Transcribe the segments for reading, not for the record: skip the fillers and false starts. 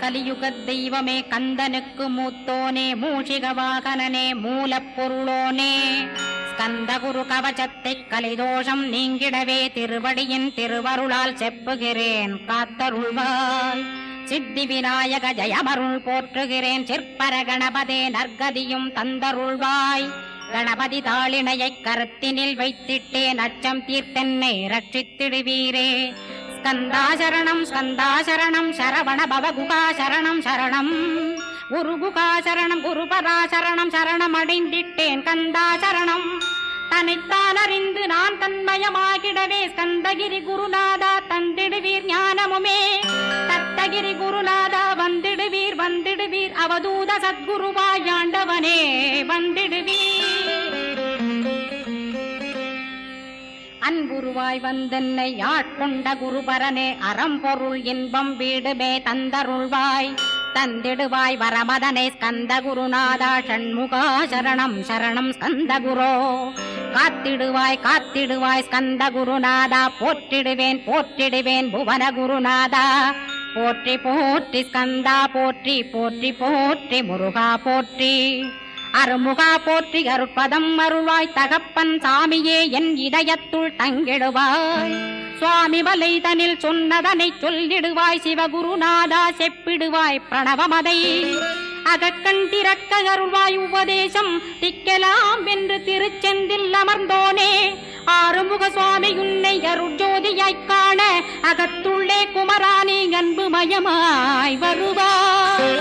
கலியுக தெய்வமே கந்தனுக்கு மூத்தோனே மூஷிக வாகனனே மூலப்பொருளோனே ஸ்கந்தகுரு கவசத்தை கலிதோஷம் நீங்கிடவே திருவடியின் திருவருளால் செப்புகிறேன் காத்தருள்வாய். சித்தி விநாயக ஜயமருள் போற்றுகிறேன் சிற்பர கணபதே நற்கதியும் தந்தருள்வாய். கணபதி தாளினையை கருத்தினில் வைத்திட்டேன் அச்சம் தீர்த்தென்னை ரட்சித்திடுவீரே. ஸ்கந்தாசரணம் ஸ்கந்தாசரணம் சரவண பவகுகாசரணம் சரணம் குருகுகாசரணம் குருபராசரணம் சரணம் அடைந்திட்டேன் கந்தாசரணம். தன்னைத்தான் அறிந்து நான் தன்மயமாகிடவே ஸ்கந்தகிரி குருநாதா தந்திடுவீர் ஞானமுமே. தத்தகிரி குருநாதா வந்திடுவீர் வந்திடுவீர் அவதூத சத்குருவாயாண்டவனே வந்திடுவீர். அன்புருவாய் வந்தென்னை ஆட்கொண்ட குருபரனே அறம்பொருள் இன்பம் வீடுமே தந்தருள்வாய். தந்திடுவாய் வரமதனை ஸ்கந்த குருநாதா ஷண்முகா சரணம் சரணம் ஸ்கந்த குரோ. காத்திடுவாய் காத்திடுவாய் ஸ்கந்த குருநாதா போற்றிடுவேன் போற்றிடுவேன் புவன குருநாதா. போற்றி போற்றி ஸ்கந்தா போற்றி போற்றி போற்றி முருகா போற்றி. அருமுகா போற்றி அருட்பதம் அருள்வாய் தகப்பன் சாமியே என் இதயத்துள் தங்கிடுவாய். சுவாமி வலைதனில் சொன்னதனை சொல்லிடுவாய் சிவகுருநாதா செப்பிடுவாய் பிரணவமதை. அகக்கண் திறக்க அருள்வாய் உபதேசம் திக்கலாம் என்று திருச்செந்தில் அமர்ந்தோனே. ஆறுமுக சுவாமி உன்னை அருட்ஜோதியாய்க் காண அகத்துள்ளே குமரானி அன்பு மயமாய் வருவாய்.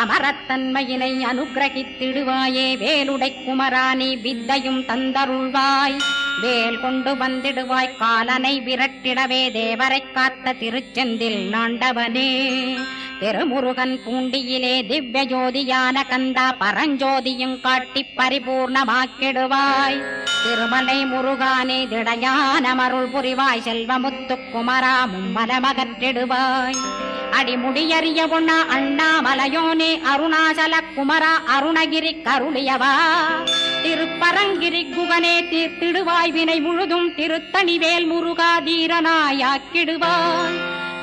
அமரத்தன்மையினை அனுகிரகித்திடுவாயே வேலுடை குமராணி வித்தையும் தந்தருள்வாய். வேல் கொண்டு வந்திடுவாய் காலனை விரட்டிடவே தேவரை காத்த திருச்செந்தில் நாண்டவனே. திருமுருகன் பூண்டியிலே திவ்ய ஜோதியான கந்தா பரஞ்சோதியும் காட்டி பரிபூர்ணமாக்கிடுவாய். திருமலை முருகானே திடையான மருள் புரிவாய் செல்வமுத்து குமரா மும்மலமகற்றிடுவாய். அடிமுடியறிய பொண்ணா அண்ணாமலையோனே அருணாசல குமரா அருணகிரி கருளியவா. திருப்பரங்கிரி குகனே தீர்த்திடுவாய் வினை முழுதும் திருத்தணிவேல் முருகா தீரனாயாக்கிடுவாய்.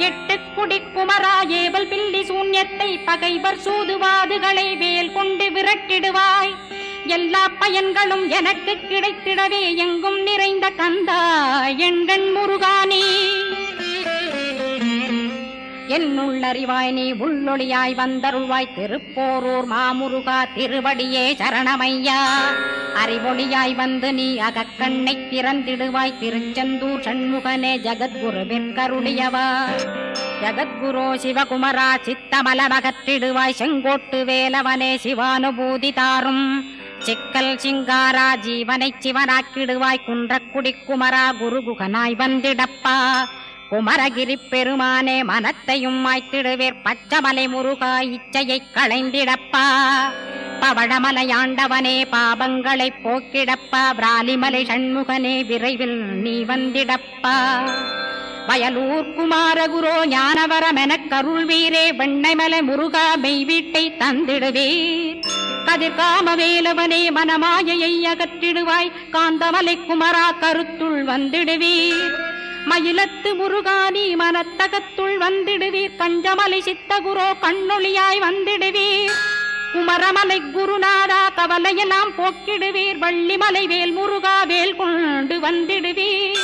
எட்டு குடி குமரா ஏவல் பில்லி சூன்யத்தை பகைவர் சூதுவாதுகளை வேல் கொண்டு விரட்டிடுவாய். எல்லா பயன்களும் எனக்கு கிடைத்திடவே எங்கும் நிறைந்த கந்தா எண்கண் முருகானே. என்னுள்ளறிவாய் நீ உள்ளொளியாய் வந்தருள்வாய் திருப்போரூர் மாமுருகா திருவடியே சரணமையா. அறிவொளியாய் வந்து நீ அகக்கண்ணை திறந்திடுவாய் திருச்செந்தூர் சண்முகனே ஜகத்குருவின் கருளியவா. ஜகத்குரோ சிவகுமரா சித்தமலமகற்றிடுவாய் செங்கோட்டு வேலவனே சிவானுபூதி தாரும். சிக்கல் சிங்காரா ஜீவனை சிவனாக்கிடுவாய் குன்றக்குடி குமரா குருகுகனாய் வந்திடப்பா. குமரகிரி பெருமானே மனத்தையும் மாய்த்திடுவேர் பச்சமலை முருகா இச்சையை களைந்திடப்பா. பவழமலையாண்டவனே பாபங்களை போக்கிடப்பா. பிராலிமலை சண்முகனே விரைவில் நீ வந்திடப்பா. வயலூர் குமாரகுரோ ஞானவரமெனக் கருள்வீரே வெண்ணைமலை முருகா மெய் வீட்டை தந்திடுவீர். கதிர்காம வேலவனே மனமாயையை அகற்றிடுவாய் காந்தமலை குமரா கருத்துள் வந்திடுவீர். மயிலத்து முருகானி மனத்தகத்துள் வந்திடுவீர். கஞ்சமலை சித்தகுரோ கண்ணொளியாய் வந்திடுவீர். குமரமலை குருநாதா கவலையெல்லாம் போக்கிடுவீர். வள்ளிமலை வேல் முருகா வேல் கொண்டு வந்திடுவீர்.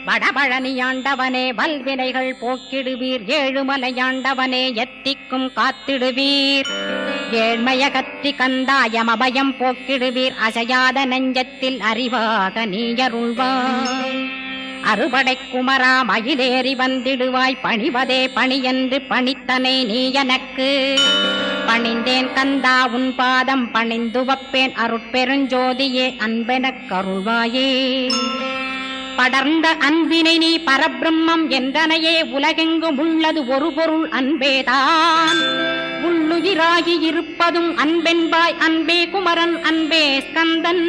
வடபழனியாண்டவனே வல்வினைகள் போக்கிடுவீர். ஏழுமலையாண்டவனே எத்திக்கும் காத்திடுவீர். ஏழ்மையகற்றி கந்தாயம் அபயம் போக்கிடுவீர். அசையாத நெஞ்சத்தில் அறிவாக நீயருள்வாய். அறுபடை குமரா மயிலேறி வந்திடுவாய். பணிவதே பணியென்று பணித்தனை நீ எனக்கு. பணிந்தேன் கந்தா உன் பாதம் பணிந்து வப்பேன் அருட்பெருஞ்சோதியே அன்பெனக் கருள்வாயே. படர்ந்த அன்பினை நீ பரபிரம்மம் என்றனையே உலகெங்கும் உள்ளது ஒரு பொருள் அன்பேதான். உள்ளுயிராகி இருப்பதும் அன்பென்பாய் அன்பே குமரன் அன்பே ஸ்கந்தன்.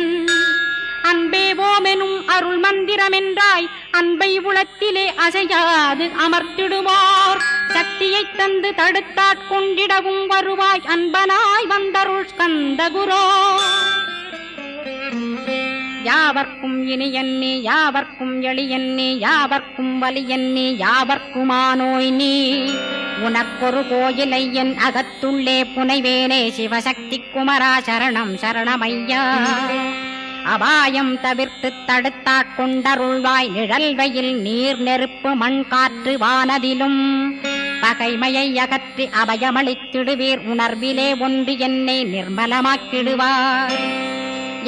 அன்பே ஓமெனும் அருள் மந்திரமென்றாய் அன்பை உளத்திலே அசையாது அமர்த்திடுவார். சக்தியை தந்து தடுத்தாட்கொண்டிடவும் வருவாய் அன்பனாய் வந்தருள் ஸ்கந்த குரோ. யா யாவர்க்கும் இனியன்னி யாவர்க்கும் எளியன்னி யாவர்க்கும் வலியன்னி யாவர்க்குமானோய் நீ உனக்கொரு கோயிலை என் அகத்துள்ளே புனைவேனே சிவசக்தி குமரா சரணம் சரணமையா அபாயம் தவிர்த்து தடுத்தாட்கொண்டருள்வாய் நிழல்வையில் நீர் நெருப்பு மண் காற்று வானதிலும் பகைமையை அகற்றி அபயமளித்திடுவீர் உணர்விலே ஒன்று என்னை நிர்மலமாக்கிடுவார்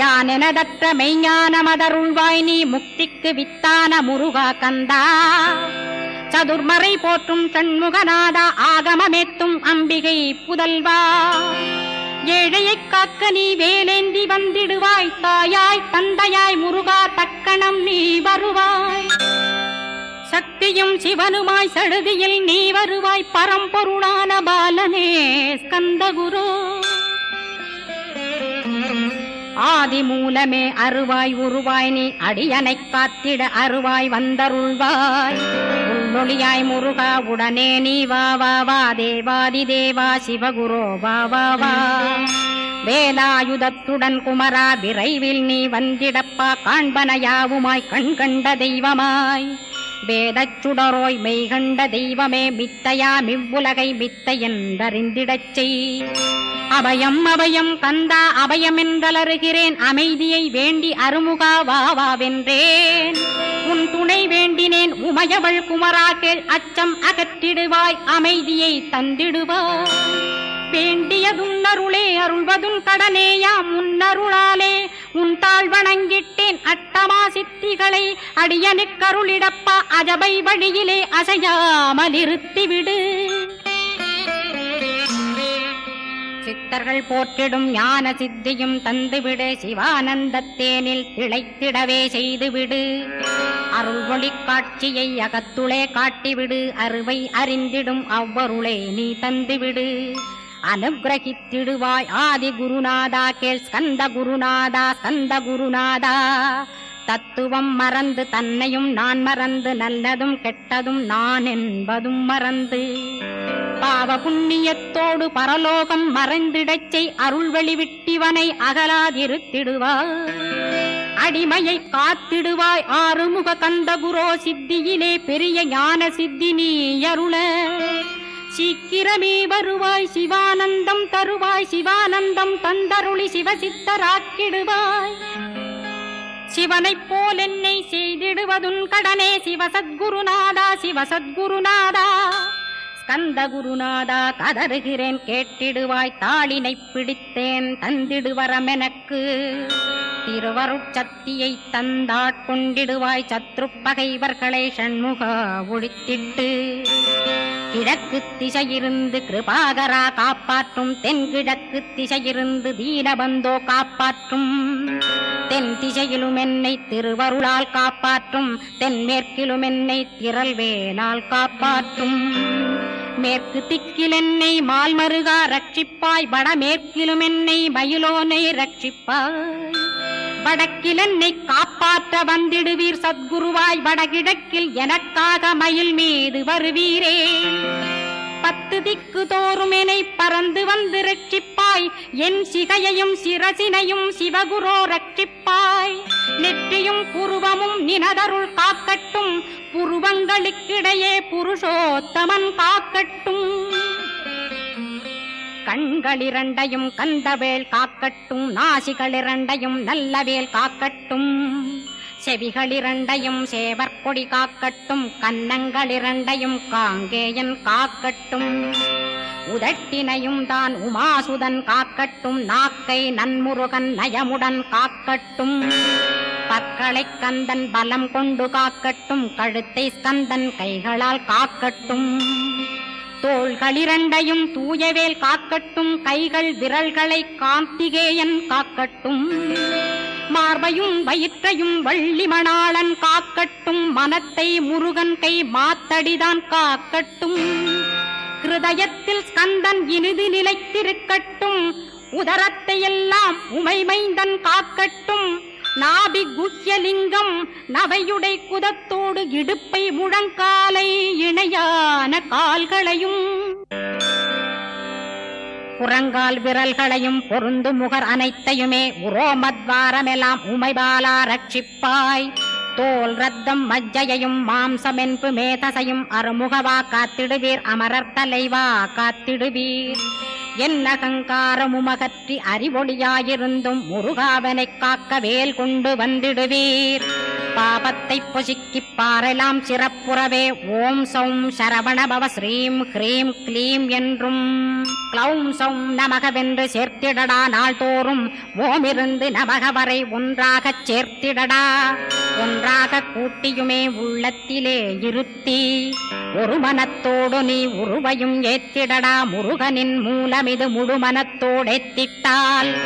யானெனதற்ற மெய்ஞானமதருள்வாய் நீ முக்திக்கு வித்தான முருகா கந்தா சதுர்மறை போற்றும் சண்முகநாதா ஆகமமேத்தும் அம்பிகை புதல்வா ஏழையைக் காக்க நீ வேலேந்தி வந்திடுவாய் தாயாய் தந்தையாய் முருகா தக்கணம் நீ வருவாய் சக்தியும் சிவனுமாய் சடுதியில் நீ வருவாய் பரம்பொருளான பாலனே ஸ்கந்தகுரு ஆதி மூலமே அருவாய் உருவாய் நீ அடியனைக் காத்திட அருவாய் வந்தருள்வாய் உள்ளொளியாய் முருகா உடனே நீ வா வா வா தேவாதி தேவா சிவகுரோ வா வா வா வேலாயுதத்துடன் குமரா விரைவில் நீ வந்திடப்பா காண்பன யாவுமாய் கண் கண்ட தெய்வமாய் வேதச் சுடரோய் மெய்கண்ட தெய்வமே மித்தையா மிவ்வுலகை மித்தை என்றறிந்திடச் செய் அபயம் அபயம் கந்தா அபயம் என்றலறுகிறேன் அமைதியை வேண்டி அருமுகா வா வென்றேன் உன் துணை வேண்டினேன் உமையவள் குமரா கேள் அச்சம் அகற்றிடுவாய் அமைதியை தந்திடுவாய் வேண்டியதும் அருளே அருள்வதும் கடனேயா முன்னருளாலே உன் தாழ் வணங்கிட்டேன் அட்டமா சித்திகளை அடியனுக்கருளிடப்பா அஜபை வழியிலே அசையாமல் இருத்திவிடு சித்தர்கள் போற்றிடும் ஞான சித்தியும் தந்துவிடு சிவானந்தத்தேனில் திளைத்திடவே செய்துவிடு அருள் ஒளி காட்சியை அகத்துளே காட்டிவிடு அருவை அறிந்திடும் அவ்வருளே நீ தந்துவிடு அனுகிரகித்திடுவாய் ஆதி குருநாதா கேள் ஸ்கந்த குருநாதா ஸ்கந்த குருநாதா தத்துவம் மறந்து தன்னையும் நான் மறந்து நல்லதும் கெட்டதும் நான் என்பதும் மறந்து பாவ புண்ணியத்தோடு பரலோகம் மறைந்திடச்சை அருள் வெளிவிட்டிவனை அகலாதிருத்திடுவாய் அடிமையை காத்திடுவாய் ஆறுமுக கந்தகுரோ சித்தியிலே பெரிய ஞான சித்தி நீ அருள சீக்கிரமே வருவாய் சிவானந்தம் தருவாய் சிவானந்தம் தந்தருளி சிவசித்தராக்கிடுவாய் சிவனைப் போல் என்னை செய்திடுவதுன் கடனே சிவசத்குருநாதா சிவசத்குருநாதா ஸ்கந்த குருநாதா கதறுகிறேன் கேட்டிடுவாய் தாளினை பிடித்தேன் தந்திடுவரமெனக்கு திருவருட்சக்தியை தந்தாட்கொண்டிடுவாய் சத்ரு பகைவர்களை ஷண்முகா ஒழித்திட்டு கிழக்கு திசையிருந்து கிருபாகரா காப்பாற்றும் தென்கிழக்கு திசையிருந்து தீனபந்தோ காப்பாற்றும் தென் திசையிலும் என்னை திருவருளால் காப்பாற்றும் தென்மேற்கிலும் என்னை திரள்வேலால் காப்பாற்றும் மேற்கு திக்கில் என்னை மால்மருகா ரட்சிப்பாய் வடமேற்கிலும் என்னை மயிலோனை ரட்சிப்பாய் வடக்கில் என்னை காப்பாற்ற வந்திடுவீர் சத்குருவாய் வடகிழக்கில் எனக்காக மயில் மீது வருவீரே 10 திக்கு தோறும் என்னை பறந்து வந்து ரட்சிப்பாய் என் சிகையையும் சிரசினையும் சிவகுரோ ரட்சிப்பாய் நெற்றியும் புருவமும் நினதருள் காக்கட்டும் புருவங்களுக்கிடையே புருஷோத்தமன் காக்கட்டும் கண்களிரண்டையும் கந்தவேல் காக்கட்டும் நாசிகளிரண்டையும் நல்லவேல் காக்கட்டும் செவிகளிரண்டையும் சேவற்கொடி காக்கட்டும் கன்னங்களிரண்டையும் காங்கேயன் காக்கட்டும் உதட்டினையும் தான் உமாசுதன் காக்கட்டும் நாக்கை நன்முருகன் நயமுடன் காக்கட்டும் பற்களை கந்தன் பலம் கொண்டு காக்கட்டும் கழுத்தை ஸ்கந்தன் கைகளால் காக்கட்டும் தோள்களிரண்டையும் தூயவேல் காக்கட்டும் கைகள் விரல்களை கார்த்திகேயன் காக்கட்டும் மார்பையும் வயிற்றையும் வள்ளிமணாளன் காக்கட்டும் மனத்தை முருகன் கை மாத்தடிதான் காக்கட்டும் கிருதயத்தில் ஸ்கந்தன் இனிது நிலைத்திருக்கட்டும் உதரத்தை எல்லாம் உமைமைந்தன் காக்கட்டும் நாபி குஹ்யலிங்கம் நவையுடை குதத்தோடு இடுப்பை முழங்காலை இணையான கால்களையும் புறங்கால் விரல்களையும் பொருந்து முகர் அனைத்தையுமே உரோமத்வாரமெல்லாம் உமைபாலா ரட்சிப்பாய். தோல் ரத்தம் மஜ்ஜையையும் மாம்சமென்பு மேதசையும் அருமுகவா காத்திடுவீர். அமரர் தலைவா காத்திடுவீர். என் அகங்காரமுமகற்றி அறிவொளியாயிருந்தும் முருகாவனைக் காக்க வேல் கொண்டு வந்திடுவீர். பாபத்தை பொசுக்கிப் பாரெலாம் சிறப்புறவே ஓம் சௌம் சரவணபவ ஸ்ரீம் ஹ்ரீம் க்ளீம் என்றும் க்ளௌம் சௌம் நமகவென்று சேர்த்திடடா. நாள்தோறும் ஓமிருந்து நமக வரை ஒன்றாகச் சேர்த்திடடா. ஒன்றாக கூட்டியுமே உள்ளத்திலே இருத்தி ஒரு மனத்தோடு நீ உருவையும் ஏத்திடடா. முருகனின் மூலமிது முழு மனத்தோடேத்திட்டால்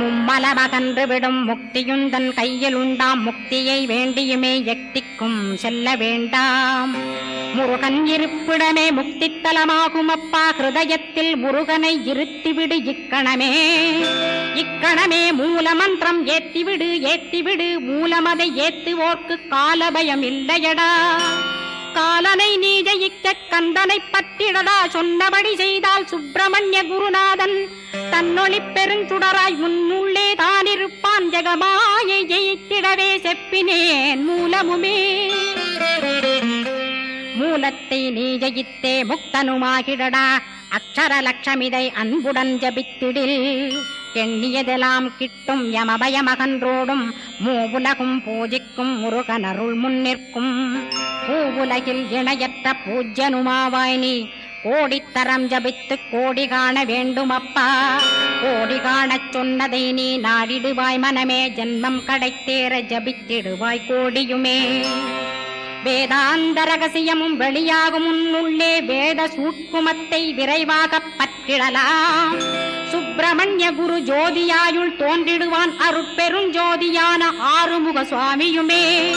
மும்மலமகன்று விடும். முக்தியுந்தன் கையில் உண்டாம். முக்தியை வேண்டியுமே எக்திக்கும் செல்ல வேண்டாம். முருகன் இருப்பிடமே முக்தித்தலமாகும் அப்பா. ஹிருதயத்தில் முருகனை இருத்திவிடு இக்கணமே. இக்கணமே மூலமந்திரம் ஏத்திவிடு ஏத்திவிடு. மூலமதை ஏத்துவோர்க்கு காலபயம் இல்லையடா. காலனை நீ ஜெயிக்க கந்தனை பற்றிடடா. சொன்னபடி செய்தால் சுப்பிரமணிய குருநாதன் தன்னொளி பெருஞ்சுடராய் முன்னுள்ளே தானிருப்பான். ஜெகமாயை ஜெயித்திடவே செப்பினேன் மூலமுமே. மூலத்தை நீ ஜெயித்தே முக்தனுமாகிடடா. அக்ஷர லட்சமிதை அன்புடன் ஜபித்திடில் எண்ணியதெல்லாம் கிட்டும். யமபயமகன்றோடும் மூவுலகும் பூஜிக்கும் முருகனருள் முன்னிற்கும். பூவுலகில் இணையற்ற பூஜ்யனுமாவாய் நீ. கோடித்தரம் ஜபித்து கோடி காண வேண்டுமப்பா. கோடி காணச் சொன்னதை நீ நாடிடுவாய் மனமே. ஜென்மம் கடைத்தேற ஜபித்திடுவாய் கோடியுமே. வேதாந்த ரகசியமும் வெளியாகும் உன்னுள்ளே. வேத சூட்குமத்தை விரைவாகப் பற்றிடலாம். சுப்பிரமணிய குரு ஜோதியாயுள் தோன்றிடுவான். அருட்பெருஞ்சோதியான ஆறுமுக சுவாமியுமே.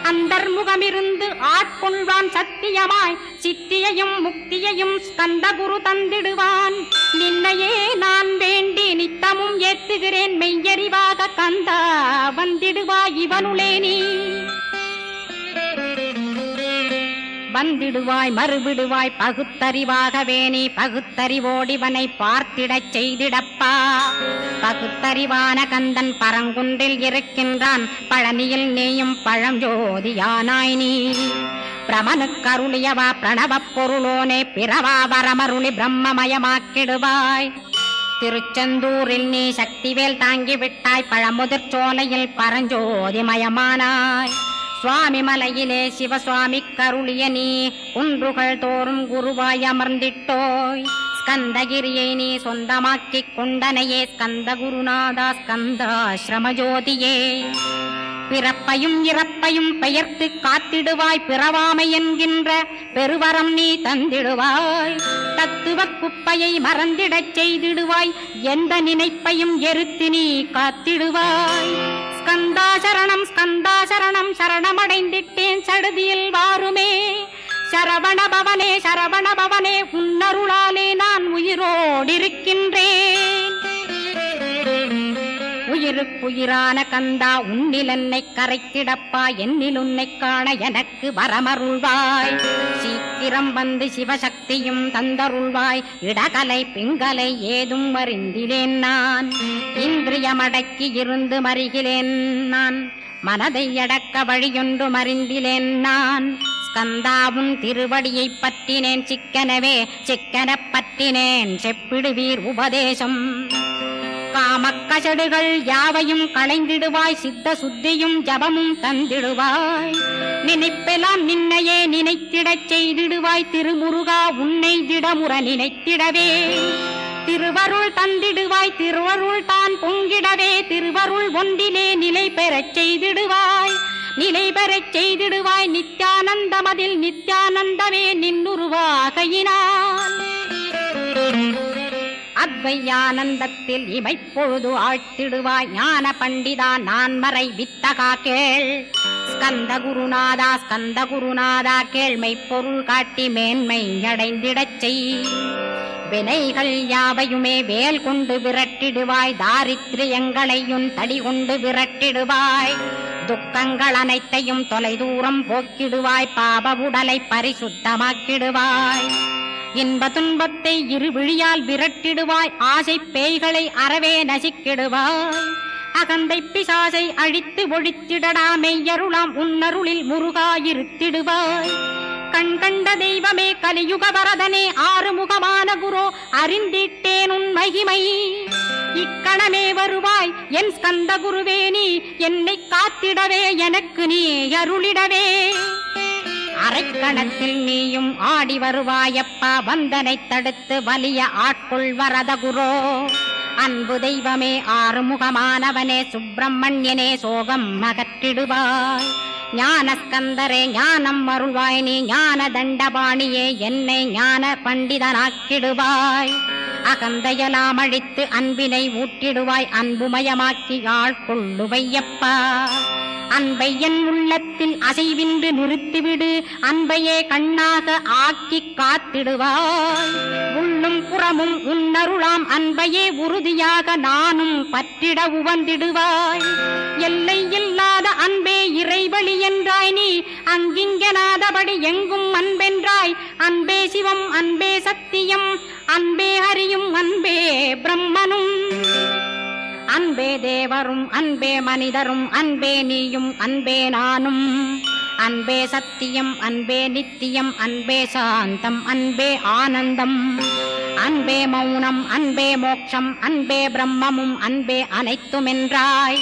அந்தர்முகமிருந்து ஆட்கொள்வான் சத்தியமாய். சித்தியையும் முக்தியையும் ஸ்கந்த குரு தந்திடுவான். நின்னையே நான் வேண்டி நித்தமும் ஏத்துகிறேன் மெய்யறிவாக. கந்தா வந்திடுவாய் இவனுளே நீ. வந்திடுவாய் மறுவிடுவாய் பகுத்தறிவாகவே நீ. பகுத்தறிவோடிவனை பார்த்திடச் செய்திடப்பா. பகுத்தறிவான கந்தன் பரங்குன்றில் இருக்கின்றான். பழனியில் நீயும் பழஞ்சோதியானாய் நீ. பிரமனுக்கருளியவா பிரணவப் பொருளோனே. பிறவா வரமருளி பிரம்மமயமாக்கிடுவாய். திருச்செந்தூரில் நீ சக்திவேல் தாங்கிவிட்டாய். பழமுதிர் சோலையில் பரஞ்சோதிமயமானாய். சுவாமி மலையிலே சிவசுவாமி கருளிய நீ. குன்றுகள் தோறும் குருவாய் அமர்ந்திட்டோய். ஸ்கந்தகிரியை நீ சொந்தமாக்கிக் கொண்டனையே. ஸ்கந்த குருநாதா ஸ்கந்தாஸ்ரமஜோதியே. பிறப்பையும் இறப்பையும் பெயர்த்து காத்திடுவாய். பிறவாமை என்கின்ற பெருவரம் நீ தந்திடுவாய். தத்துவ குப்பையை மறந்திடச் செய்திடுவாய். எந்த நினைப்பையும் எரித்து நீ காத்திடுவாய். ஸ்கந்தா சரணம் ஸ்கந்தா சரணம். சரணமடைந்திட்டேன் சடுதியில் வாருமே. சரவண பவனே சரவண பவனே. உன்னருளாலே நான் உயிரோடிருக்கின்றேன். உயிருக்குயிரான கந்தா உன்னில் என்னை கரைத்திடப்பா. என்னில் உன்னை காண எனக்கு வரமருள்வாய். சீக்கிரம் வந்து சிவசக்தியும் தந்தருள்வாய். இடகலை பிங்கலை ஏதும் அறிந்திலேன் நான். இந்திரியமடக்கி இருந்து மறிகிலேன் நான். மனதை அடக்க வழியொன்று மறிந்திலேன் நான். ஸ்கந்தாவும் திருவடியை பற்றினேன் சிக்கனவே. சிக்கனப் பற்றினேன் செப்பிடுவீர் உபதேசம். காமக்கசடுகள் யாவையும் களைந்திடுவாய். சித்த சுத்தியும் ஜபமும் தந்திடுவாய். நினைப்பெல்லாம் நின்னையே நினைத்திடச் செய்திடுவாய். திருமுருகா உன்னை திடமுற நினைத்திடவே திருவருள் தந்திடுவாய். திருவருள் தான் பொங்கிடவே திருவருள் ஒன்றிலே நிலை பெறச் செய்திடுவாய். நிலை பெறச் செய்திடுவாய். நித்யானந்தமதில் நித்யானந்தமே நின்னுருவாகையினான். அத்வையானந்தத்தில் இமைப்பொழுது ஆழ்த்திடுவாய். ஞான பண்டிதா நான் மறை வித்தகா கேள். ஸ்கந்த குருநாதா கேள்மை பொருள் காட்டி மேன்மை அடைந்திடச் செய். வினைகள் யாவையுமே வேல் கொண்டு விரட்டிடுவாய். தாரித்ரியங்களையும் தடி கொண்டு விரட்டிடுவாய். துக்கங்கள் அனைத்தையும் தொலை தூரம் போக்கிடுவாய். பாப உடலை பரிசுத்தமாக்கிடுவாய். இன்ப துன்பத்தை இருவிழியால் விரட்டிடுவாய். ஆசை பேய்களை அறவே நசிக்கிடுவாய். அகந்தை பிசாசை அழித்து ஒழித்திடடா. மெய்யருளாம் உன்னருளில் முருகாயிருத்திடுவாய். கண் கண்ட தெய்வமே கலியுக வரதனே ஆறுமுகமான குரோ அறிந்திட்டேன் உன் மகிமை. இக்கணமே வருவாய் என் ஸ்கந்த குருவே. நீ என்னை காத்திடவே எனக்கு நீ அருளிடவே. அரைக்கணத்தில் நீயும் ஆடி வருவாயப்பா. வந்தனை தடுத்து வலிய ஆட்கொள் வரத குரோ. அன்பு தெய்வமே ஆறுமுகமானவனே சுப்பிரமணியனே சோகம் அகற்றிடுவாய். ஞானஸ்கந்தரே ஞானம் அருள்வாய். நீ ஞான தண்டபாணியே என்னை ஞான பண்டிதனாக்கிடுவாய். அகந்தையலாம் அழித்து அன்பினை ஊட்டிடுவாய். அன்புமயமாக்கி ஆட்கொள்ளுவையப்பா. அன்பை என் உள்ளத்தில் அசைவின்று நிறுத்திவிடு. அன்பையே கண்ணாக ஆக்கி காத்திடுவாய். உள்ளும் புறமும் உன்னருளாம் அன்பையே உறுதியாக நானும் பற்றிட உவந்திடுவாய். எல்லை இல்லாத அன்பே இறைவழி என்றாய். நீ அங்கிங்கனாதபடி எங்கும் அன்பென்றாய். அன்பே சிவம் அன்பே சத்தியம் அன்பே ஹரியும் அன்பே பிரம்மனும். அன்பே தேவரும் அன்பே மனிதரும் அன்பே நீயும் அன்பே நானும். அன்பே சத்தியம் அன்பே நித்தியம் அன்பே சாந்தம் அன்பே ஆனந்தம். அன்பே மௌனம் அன்பே மோட்சம் அன்பே பிரம்மமும் அன்பே அனைத்துமென்றாய்.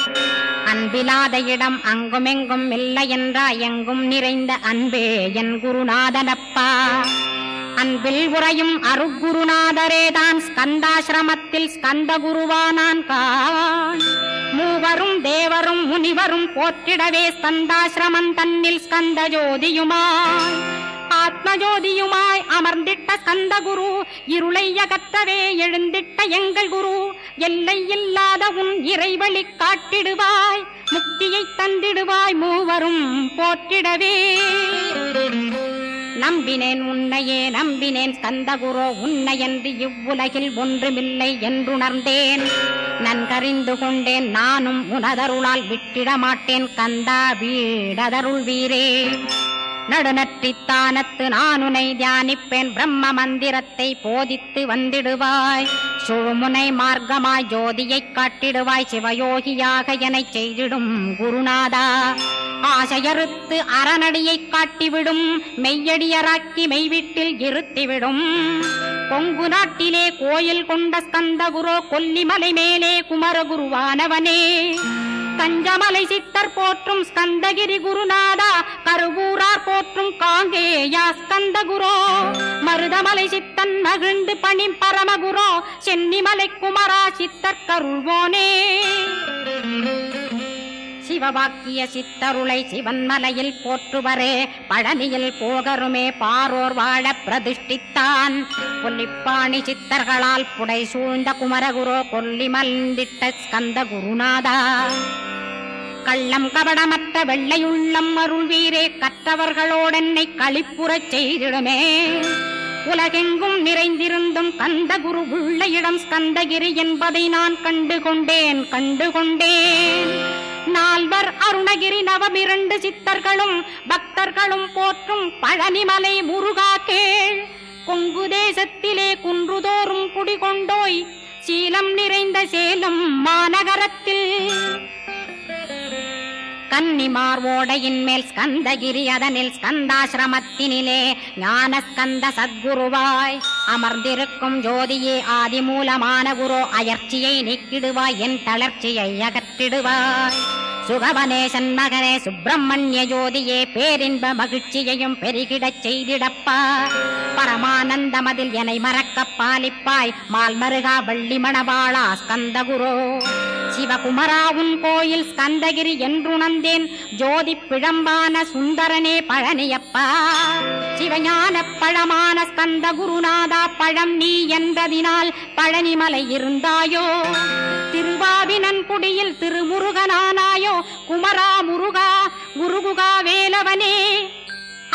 அன்பிலாத இடம் அங்குமெங்கும் இல்லை என்றாய். எங்கும் நிறைந்த அன்பே என் குருநாதனப்பா. அன்பில் உறையும் அருகுருநாதரேதான் ஸ்கந்தாசிரமத்தில் ஸ்கந்த குருவானான் கான். மூவரும் தேவரும் முனிவரும் போற்றிடவே ஸ்கந்தாசிரமம் தன்னில் ஸ்கந்த ஜோதியுமாய் ஆத்மஜோதியுமாய் அமர்ந்திட்ட ஸ்கந்த குரு. இருளை அகற்றவே எழுந்திட்ட எங்கள் குரு. எல்லை இல்லாத உன் இறைவழி காட்டிடுவாய். முக்தியை தந்திடுவாய் மூவரும் போற்றிடவே. நம்பினேன் உன்னையே நம்பினேன் ஸ்கந்தகுரோ. உன்னையன்றி இவ்வுலகில் ஒன்றுமில்லை என்றுணர்ந்தேன். நன்கறிந்து கொண்டேன் நானும் உனதருளால் விட்டிட மாட்டேன். கந்தா வீடதருள் வீரே. நடுநற்றித்தானத்து நான் உனை தியானிப்பேன். பிரம்ம மந்திரத்தை போதித்து வந்திடுவாய். சுழுமுனை மார்க்கமாய் ஜோதியைக் காட்டிடுவாய். சிவயோகியாக எனச் செய்திடும் குருநாதா. ஆசையறுத்து அறநடியை காட்டிவிடும். மெய்யடியராக்கி மெய்வீட்டில் இருத்திவிடும். கொங்கு நாட்டிலே கோயில் கொண்ட ஸ்கந்தகுரோ. கொல்லிமலை மேலே குமரகுருவானவனே. கஞ்சமலை சித்தர் போற்றும் ஸ்கந்தகிரி குருநாதா. கருவூரார் போற்றும் காங்கேயா ஸ்கந்தகுரோ. மருதமலை சித்தன் மகிழ்ந்து பணி பரமகுரோ. சென்னிமலை குமரா சித்தர் கருள்வோனே. சிவவாக்கிய சித்தருளை சிவன்மலையில் போற்றுவரே. பழனியில் போகருமே பாரோர் வாழ பிரதிஷ்டித்தான். கொல்லிப்பாணி சித்தர்களால் புடை சூழ்ந்த குமரகுரோ. கொல்லி மல்ந்திட்ட ஸ்கந்த குருநாதா. கள்ளம் கபடமற்ற வெள்ளையுள்ளம் அருள் வீரே. கற்றவர்களோடென்னை களிப்புறச் செய்திடுமே. உலகெங்கும் நிறைந்திருந்தும் கந்த குரு உள்ள இடம் ஸ்கந்தகிரி என்பதை நான் கண்டுகொண்டேன். நால்வர் அருணகிரி நவமிரண்டு சித்தர்களும் பக்தர்களும் போற்றும் பழனிமலை முருகா கேள். கொங்கு தேசத்திலே குன்றுதோறும் குடிகொண்டோய். சீலம் நிறைந்த சேலம் மாநகரத்தில் கன்னிமார் ஓடையின் மேல் ஸ்கந்தகிரி. அதனில் ஸ்கந்தாசிரமத்தினிலே ஞான ஸ்கந்த சத்குருவாய் அமர்ந்திருக்கும் ஜோதியே. ஆதிமூலமான குரு அயற்சியை நீக்கிடுவாய். என் தளர்ச்சியை அகற்றிடுவாய். சுகவனேசன் மகனே சுப்பிரமணிய ஜோதியே. பேரின்ப மகிழ்ச்சியையும் பெருகிடச் செய்திடப்பா. பரமானந்தமதில் என்னை மறக்க பாலிப்பாய். மால்மருகா வள்ளி மணவாளா ஸ்கந்தகுரோ. சிவகுமரா உன் கோயில் ஸ்கந்தகிரி என்றுணர்ந்தேன். ஜோதி பிழம்பான சுந்தரனே பழனியப்பா. சிவஞான பழமான ஸ்கந்த குருநாதா. பழம் நீ என்றதினால் பழனிமலை இருந்தாயோ. திருவாவினன் குடியில் திருமுருகனானாயோ. குமரா முருகா குருகுகா வேலவனே.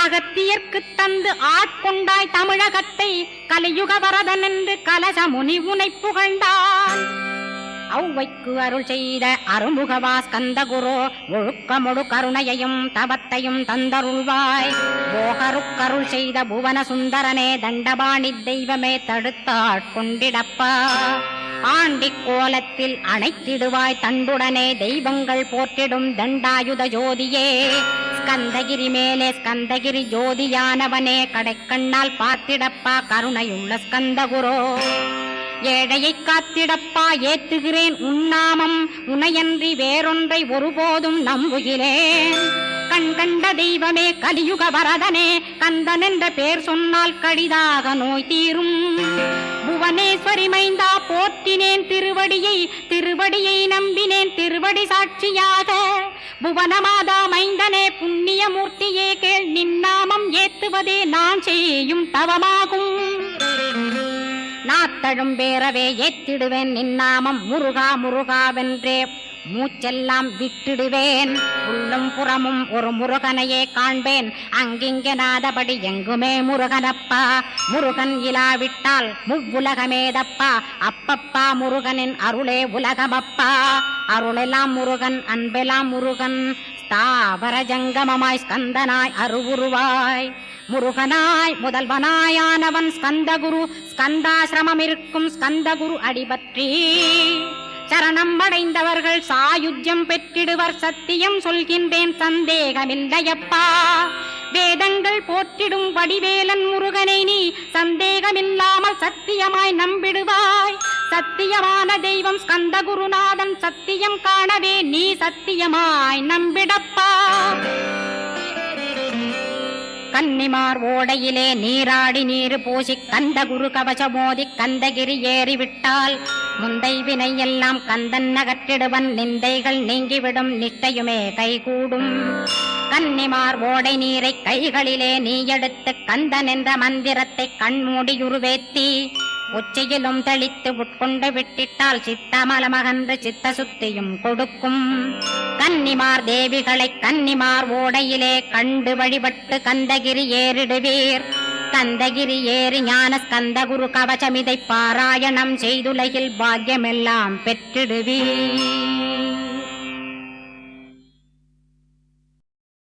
அகத்தியர்க்கு தந்து ஆட்கொண்டாய் தமிழகத்தை. கலியுக வரதன் என்று கலசமுனி உனை புகழ்ந்தான். ஔவைக்கு அருள் செய்த அருமுகவா ஸ்கந்தகுரு ஒழுக்கமொடு கருணையையும் தவத்தையும் தந்தருள்வாய். போகருக்கருள் செய்த புவன சுந்தரனே தண்டபாணி தெய்வமே தடுத்தாட்கொண்டிடப்பா. ஆண்டி கோலத்தில் அணைத்திடுவாய் தண்டுடனே தெய்வங்கள் போற்றிடும் தண்டாயுத ஜோதியே. ஸ்கந்தகிரி மேலே ஸ்கந்தகிரி ஜோதியானவனே கடைக்கண்ணால் பார்த்திடப்பா கருணையுள்ள ஸ்கந்தகுரு. ஏழையை காத்திடப்பா ஏத்துகிறேன் உன்னாமம் உனையன்றி வேறொன்றை ஒருபோதும் நம்புகிறேன். கண் கண்ட தெய்வமே கலியுக வரதனே கந்தன் என்ற பேர் சொன்னால் கடிதாக நோய் தீரும். புவனேஸ்வரி மைந்தா போற்றினேன் திருவடியை நம்பினேன் திருவடி சாட்சியாக. புவனமாதா மைந்தனே புண்ணியமூர்த்தியே கேள் நின்னாமம் ஏத்துவதே நான் செய்யும் தவமாகும். நாத்தழும் பேரவே ஏத்திடுவேன் நின்னாமம் முருகா முருகாவென்றே மூச்செல்லாம் விட்டிடுவேன். உள்ளும் புறமும் ஒரு முருகனையே காண்பேன் அங்கிங்கனாதபடி எங்குமே முருகனப்பா. முருகன் இலாவிட்டால் முவ்வுலகமேதப்பா. அப்பப்பா முருகனின் அருளே உலகமப்பா. அருளெல்லாம் முருகன் அன்பெல்லாம் முருகன் ஸ்தாவர ஜங்கமமாய் ஸ்கந்தனாய் அருவுருவாய். முருகனாய் முதல்வனாயானவன் ஸ்கந்தகுரு. ஸ்கந்தாசிரமம் இருக்கும் ஸ்கந்தகுரு அடிபற்றி சரணம் அடைந்தவர்கள் சாயுஜ்யம் பெற்றிடுவர். சத்தியம் சொல்கின்றேன் சந்தேகமில்லையப்பா. வேதங்கள் போற்றிடும் வடிவேலன் முருகனை நீ சந்தேகமில்லாமல் சத்தியமாய் நம்பிடுவாய். சத்தியமான தெய்வம் ஸ்கந்தகுருநாதன் சத்தியம் காணவே நீ சத்தியமாய் நம்பிடப்பா. கன்னிமார் ஓடையிலே நீராடி நீர் பூசி கந்தகுரு கவசமோதி கந்தகிரி ஏறிவிட்டால் முந்தை வினை எல்லாம் கந்தன் நகற்றிடுவன். நிந்தைகள் நீங்கிவிடும் நிஷ்டையுமே கைகூடும். கன்னிமார் ஓடை நீரை கைகளிலே நீ எடுத்து கந்தன் என்ற மந்திரத்தை கண்மூடியுருவேத்தி உச்சியிலும் தெளித்து உட்கொண்டு விட்டிட்டால் சித்தமலமகன்று சித்த சுத்தியும் கொடுக்கும். கன்னிமார் தேவிகளை கன்னிமார் ஓடையிலே கண்டு வழிபட்டு கந்தகிரி ஏறிடுவீர். கந்தகிரி ஏறி ஞான ஸ்கந்தகுரு கவசமிதை பாராயணம் செய்துலகில் பாக்கியமெல்லாம் பெற்றிடுவீர்.